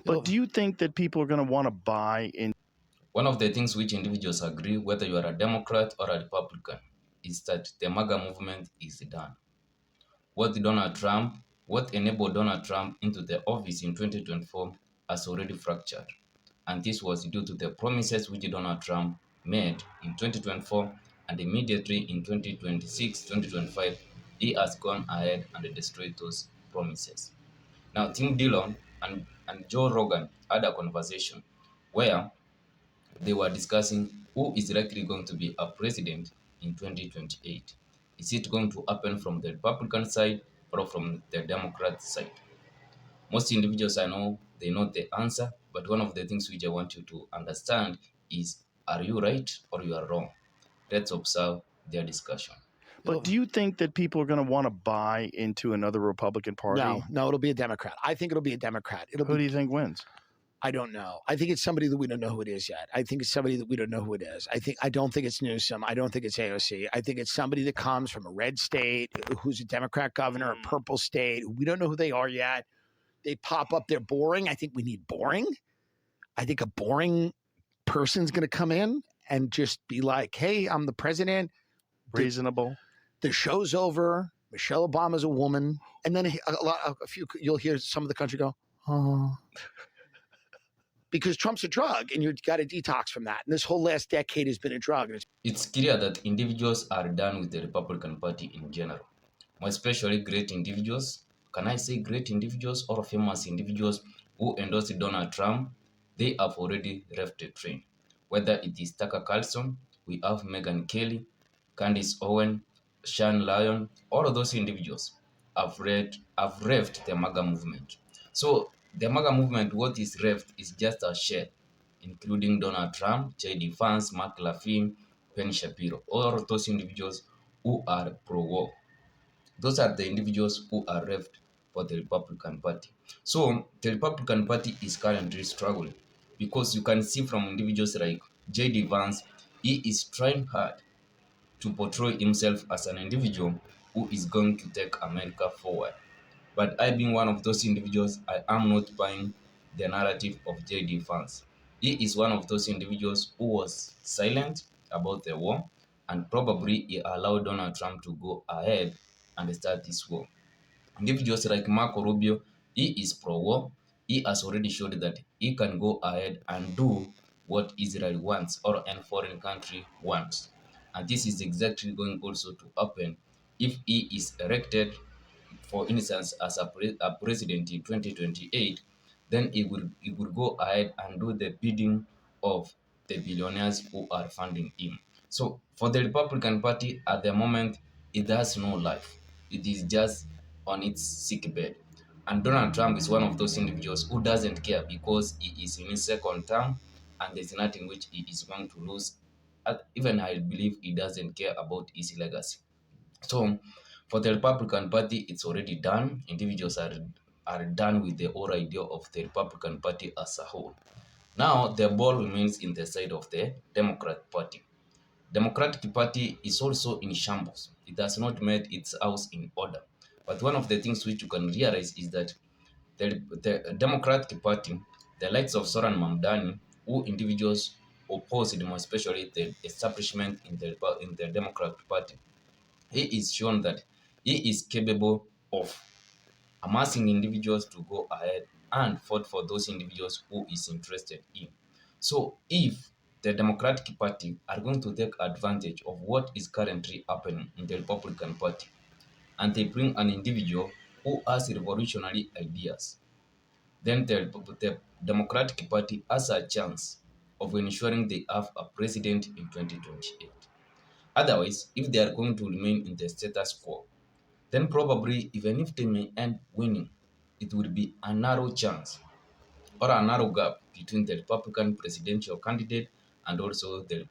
But do you think that people are going to want to buy in? One of the things which individuals agree, whether you are a Democrat or a Republican, is that the MAGA movement is done. What enabled Donald Trump into the office in 2024 has already fractured. And this was due to the promises which Donald Trump made in 2024, and immediately in 2026, 2025, he has gone ahead and destroyed those promises. Now, Tim Dillon and Joe Rogan had a conversation where they were discussing who is likely going to be a president in 2028. Is it going to happen from the Republican side or from the Democrat side? Most individuals I know, they know the answer, but one of the things which I want you to understand is, are you right or you are wrong? Let's observe their discussion. But do you think that people are going to want to buy into another Republican Party? No, it'll be a Democrat. I think it'll be a Democrat. Who do you think wins? I don't know. I think it's somebody that we don't know who it is yet. I think it's somebody that we don't know who it is. I don't think it's Newsom. I don't think it's AOC. I think it's somebody that comes from a red state, who's a Democrat governor, a purple state. We don't know who they are yet. They pop up. They're boring. I think we need boring. I think a boring person's going to come in and just be like, "Hey, I'm the president." Reasonable. The show's over. Michelle Obama's a woman, and then you'll hear some of the country go, "Oh." Because Trump's a drug, and you've got to detox from that. And this whole last decade has been a drug. It's clear that individuals are done with the Republican Party in general, more especially great individuals. Can I say great individuals or famous individuals who endorsed Donald Trump? They have already left the train. Whether it is Tucker Carlson, we have Meghan Kelly, Candace Owen, Sean Lyon, all of those individuals have left the MAGA movement. So the MAGA movement, what is left is just a shell, including Donald Trump, J.D. Vance, Mark Lafine, Ben Shapiro, all of those individuals who are pro-war. Those are the individuals who are left for the Republican Party. So the Republican Party is currently struggling because you can see from individuals like J.D. Vance, he is trying hard to portray himself as an individual who is going to take America forward. But I being one of those individuals, I am not buying the narrative of J.D. Vance. He is one of those individuals who was silent about the war, and probably he allowed Donald Trump to go ahead and start this war. Individuals like Marco Rubio, he is pro-war. He has already showed that he can go ahead and do what Israel wants or any foreign country wants. And this is exactly going also to happen if he is elected, for instance, as a president in 2028, then he will go ahead and do the bidding of the billionaires who are funding him. So for the Republican Party at the moment, it has no life. It is just on its sick bed. And Donald Trump is one of those individuals who doesn't care because he is in his second term and there's nothing which he is going to lose. Even I believe he doesn't care about his legacy. So for the Republican Party, it's already done. Individuals are done with the whole idea of the Republican Party as a whole. Now the ball remains in the side of the Democrat Party. Democratic Party is also in shambles. It has not made its house in order. But one of the things which you can realize is that the Democratic Party, the likes of Soran Mamdani, who individuals opposed more especially the establishment in the Democratic Party, he is shown that he is capable of amassing individuals to go ahead and vote for those individuals who is interested in. So if the Democratic Party are going to take advantage of what is currently happening in the Republican Party, and they bring an individual who has revolutionary ideas, then the Democratic Party has a chance of ensuring they have a president in 2028. Otherwise, if they are going to remain in the status quo, then probably even if they may end winning, it will be a narrow chance or a narrow gap between the Republican presidential candidate and also the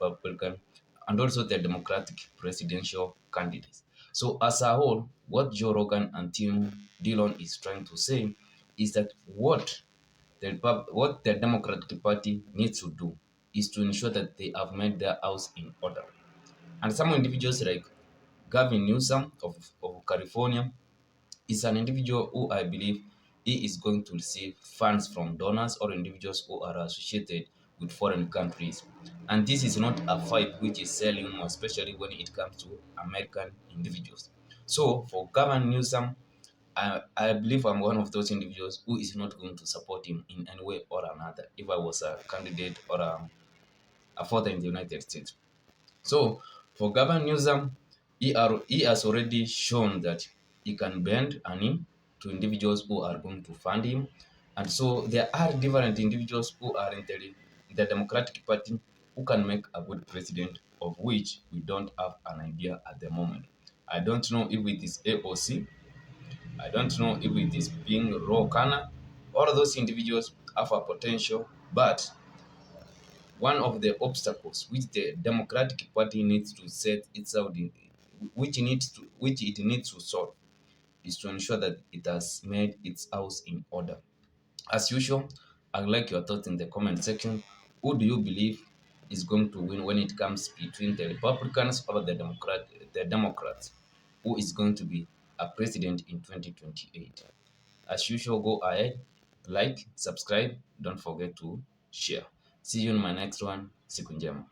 Democratic presidential candidates. So as a whole, what Joe Rogan and Tim Dillon is trying to say is that what the Democratic Party needs to do is to ensure that they have made their house in order. And some individuals like Gavin Newsom of California is an individual who I believe he is going to receive funds from donors or individuals who are associated with foreign countries. And this is not a fight which is selling more, especially when it comes to American individuals. So for Gavin Newsom, I believe I'm one of those individuals who is not going to support him in any way or another if I was a candidate or a voter in the United States. So for Gavin Newsom, he has already shown that he can bend a knee to individuals who are going to fund him. And so there are different individuals who are in the Democratic Party who can make a good president, of which we don't have an idea at the moment. I don't know if it is AOC, I don't know if it is being Raw Kana. All of those individuals have a potential, but one of the obstacles which the Democratic Party needs to set itself in, which it needs to solve, is to ensure that it has made its house in order. As usual, I'd like your thoughts in the comment section. Who do you believe is going to win when it comes between the Republicans or the Democrats? Who is going to be a president in 2028? As usual, go ahead, like, subscribe, don't forget to share. See you in my next one. Siku njema.